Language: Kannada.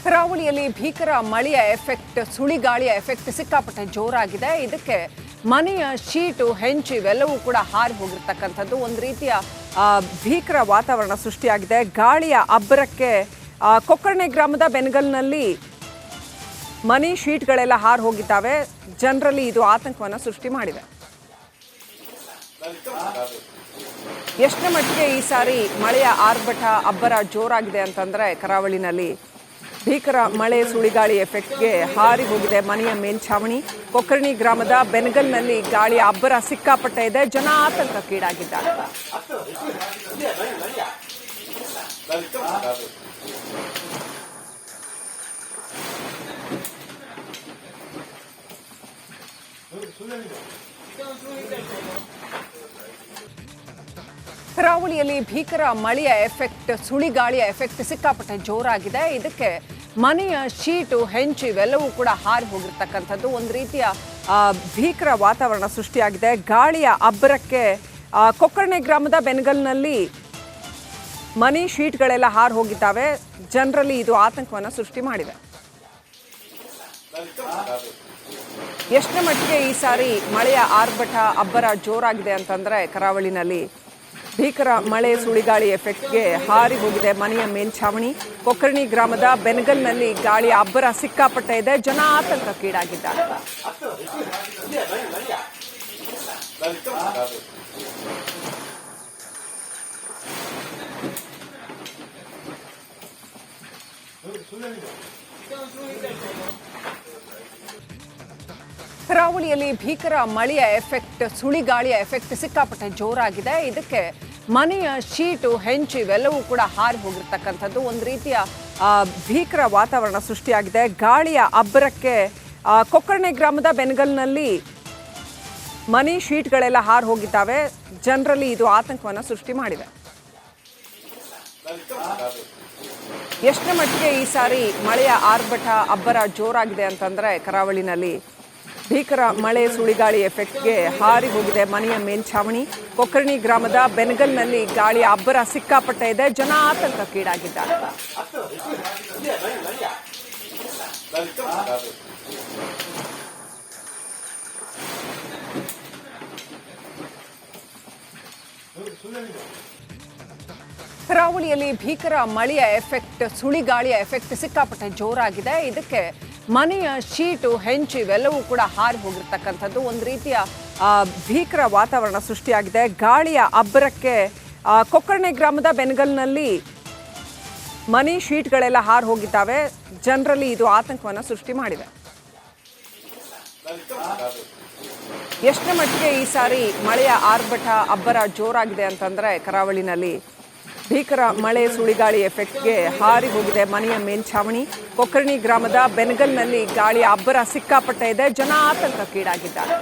ಕರಾವಳಿಯಲ್ಲಿ ಭೀಕರ ಮಳೆಯ ಎಫೆಕ್ಟ್, ಸುಳಿಗಾಳಿಯ ಎಫೆಕ್ಟ್ ಸಿಕ್ಕಾಪಟ್ಟೆ ಜೋರಾಗಿದೆ. ಇದಕ್ಕೆ ಮನೆಯ ಶೀಟು, ಹೆಂಚು ಇವೆಲ್ಲವೂ ಕೂಡ ಹಾರಿ ಹೋಗಿರ್ತಕ್ಕಂಥದ್ದು. ಒಂದು ರೀತಿಯ ಭೀಕರ ವಾತಾವರಣ ಸೃಷ್ಟಿಯಾಗಿದೆ. ಗಾಳಿಯ ಅಬ್ಬರಕ್ಕೆ ಕೊಕ್ಕರ್ಣೆ ಗ್ರಾಮದ ಬೆನಗಲ್ನಲ್ಲಿ ಮನೆ ಶೀಟ್ಗಳೆಲ್ಲ ಹಾರಿ ಹೋಗಿದ್ದಾವೆ. ಜನರಲ್ಲಿ ಇದು ಆತಂಕವನ್ನು ಸೃಷ್ಟಿ ಮಾಡಿದೆ. ಎಷ್ಟರ ಮಟ್ಟಿಗೆ ಈ ಸಾರಿ ಮಳೆಯ ಆರ್ಭಟ, ಅಬ್ಬರ ಜೋರಾಗಿದೆ ಅಂತಂದ್ರೆ ಕರಾವಳಿನಲ್ಲಿ ಭೀಕರ ಮಳೆ, ಸುಳಿಗಾಳಿ ಎಫೆಕ್ಟ್ಗೆ ಹಾರಿ ಹೋಗಿದೆ ಮನೆಯ ಮೇಲ್ಛಾವಣಿ. ಕೊಕ್ಕರ್ಣಿ ಗ್ರಾಮದ ಬೆನಗಲ್ನಲ್ಲಿ ಗಾಳಿಯ ಅಬ್ಬರ ಸಿಕ್ಕಾಪಟ್ಟೆ ಇದೆ. ಜನ ಆತಂಕಕ್ಕೀಡಾಗಿದ್ದಾರೆ. ಕರಾವಳಿಯಲ್ಲಿ ಭೀಕರ ಮಳೆಯ ಎಫೆಕ್ಟ್, ಸುಳಿಗಾಳಿಯ ಎಫೆಕ್ಟ್ ಸಿಕ್ಕಾಪಟ್ಟೆ ಜೋರಾಗಿದೆ. ಇದಕ್ಕೆ ಮನೆಯ ಶೀಟು, ಹೆಂಚು ಇವೆಲ್ಲವೂ ಕೂಡ ಹಾರಿ ಹೋಗಿರ್ತಕ್ಕಂಥದ್ದು. ಒಂದು ರೀತಿಯ ಭೀಕರ ವಾತಾವರಣ ಸೃಷ್ಟಿಯಾಗಿದೆ. ಗಾಳಿಯ ಅಬ್ಬರಕ್ಕೆ ಕೊಕ್ಕರ್ಣೆ ಗ್ರಾಮದ ಬೆನಗಲ್ನಲ್ಲಿ ಮನೆ ಶೀಟ್ಗಳೆಲ್ಲ ಹಾರಿ ಹೋಗಿದ್ದಾವೆ. ಜನರಲ್ಲಿ ಇದು ಆತಂಕವನ್ನು ಸೃಷ್ಟಿ ಮಾಡಿದೆ. ಎಷ್ಟರ ಮಟ್ಟಿಗೆ ಈ ಸಾರಿ ಮಳೆಯ ಆರ್ಭಟ, ಅಬ್ಬರ ಜೋರಾಗಿದೆ ಅಂತಂದ್ರೆ ಕರಾವಳಿನಲ್ಲಿ ಭೀಕರ ಮಳೆ, ಸುಳಿಗಾಳಿ ಎಫೆಕ್ಟ್ಗೆ ಹಾರಿ ಹೋಗಿದೆ ಮನೆಯ ಮೇಲ್ಛಾವಣಿ. ಕೊಕ್ಕರ್ಣಿ ಗ್ರಾಮದ ಬೆನಗಲ್ನಲ್ಲಿ ಗಾಳಿಯ ಅಬ್ಬರ ಸಿಕ್ಕಾಪಟ್ಟೆ ಇದೆ. ಜನ ಆತಂಕಕ್ಕೀಡಾಗಿದ್ದಾರೆ. ಕರಾವಳಿಯಲ್ಲಿ ಭೀಕರ ಮಳೆಯ ಎಫೆಕ್ಟ್, ಸುಳಿಗಾಳಿಯ ಎಫೆಕ್ಟ್ ಸಿಕ್ಕಾಪಟ್ಟೆ ಜೋರಾಗಿದೆ. ಇದಕ್ಕೆ ಮನೆಯ ಶೀಟು, ಹೆಂಚು ಇವೆಲ್ಲವೂ ಕೂಡ ಹಾರಿ ಹೋಗಿರ್ತಕ್ಕಂಥದ್ದು. ಒಂದು ರೀತಿಯ ಭೀಕರ ವಾತಾವರಣ ಸೃಷ್ಟಿಯಾಗಿದೆ. ಗಾಳಿಯ ಅಬ್ಬರಕ್ಕೆ ಕೊಕ್ಕರ್ಣೆ ಗ್ರಾಮದ ಬೆನಗಲ್ನಲ್ಲಿ ಮನೆ ಶೀಟ್ಗಳೆಲ್ಲ ಹಾರಿ ಹೋಗಿದ್ದಾವೆ. ಜನರಲ್ಲಿ ಇದು ಆತಂಕವನ್ನು ಸೃಷ್ಟಿ ಮಾಡಿದೆ. ಎಷ್ಟರ ಮಟ್ಟಿಗೆ ಈ ಸಾರಿ ಮಳೆಯ ಆರ್ಭಟ, ಅಬ್ಬರ ಜೋರಾಗಿದೆ ಅಂತಂದ್ರೆ ಕರಾವಳಿನಲ್ಲಿ ಭೀಕರ ಮಳೆ, ಸುಳಿಗಾಳಿ ಎಫೆಕ್ಟ್ಗೆ ಹಾರಿ ಹೋಗಿದೆ ಮನೆಯ ಮೇಲ್ಛಾವಣಿ. ಕೊಕ್ಕರ್ಣಿ ಗ್ರಾಮದ ಬೆನಗಲ್ನಲ್ಲಿ ಗಾಳಿಯ ಅಬ್ಬರ ಸಿಕ್ಕಾಪಟ್ಟೆ ಇದೆ. ಜನ ಆತಂಕಕ್ಕೀಡಾಗಿದ್ದಾರೆ. ಕರಾವಳಿಯಲ್ಲಿ ಭೀಕರ ಮಳೆಯ ಎಫೆಕ್ಟ್, ಸುಳಿಗಾಳಿಯ ಎಫೆಕ್ಟ್ ಸಿಕ್ಕಾಪಟ್ಟೆ ಜೋರಾಗಿದೆ. ಇದಕ್ಕೆ ಮನೆಯ ಶೀಟು, ಹೆಂಚು ಇವೆಲ್ಲವೂ ಕೂಡ ಹಾರಿ ಹೋಗಿರ್ತಕ್ಕಂಥದ್ದು. ಒಂದು ರೀತಿಯ ಭೀಕರ ವಾತಾವರಣ ಸೃಷ್ಟಿಯಾಗಿದೆ. ಗಾಳಿಯ ಅಬ್ಬರಕ್ಕೆ ಕೊಕ್ಕರ್ಣೆ ಗ್ರಾಮದ ಬೆನಗಲ್ನಲ್ಲಿ ಮನೆ ಶೀಟ್ಗಳೆಲ್ಲ ಹಾರಿ ಹೋಗಿದ್ದಾವೆ. ಜನರಲ್ಲಿ ಇದು ಆತಂಕವನ್ನು ಸೃಷ್ಟಿ ಮಾಡಿದೆ. ಎಷ್ಟರ ಮಟ್ಟಿಗೆ ಈ ಸಾರಿ ಮಳೆಯ ಆರ್ಭಟ, ಅಬ್ಬರ ಜೋರಾಗಿದೆ ಅಂತಂದ್ರೆ ಕರಾವಳಿನಲ್ಲಿ ಭೀಕರ ಮಳೆ, ಸುಳಿಗಾಳಿ ಎಫೆಕ್ಟ್ಗೆ ಹಾರಿ ಹೋಗಿದೆಮನೆಯ ಮೇಲ್ಛಾವಣಿ. ಕೊಕ್ಕರ್ಣಿ ಗ್ರಾಮದ ಬೆನಗಲ್ನಲ್ಲಿ ಗಾಳಿಯ ಅಬ್ಬರ ಸಿಕ್ಕಾಪಟ್ಟೆ ಇದೆ. ಜನ ಆತಂಕಕ್ಕೀಡಾಗಿದ್ದಾರೆ.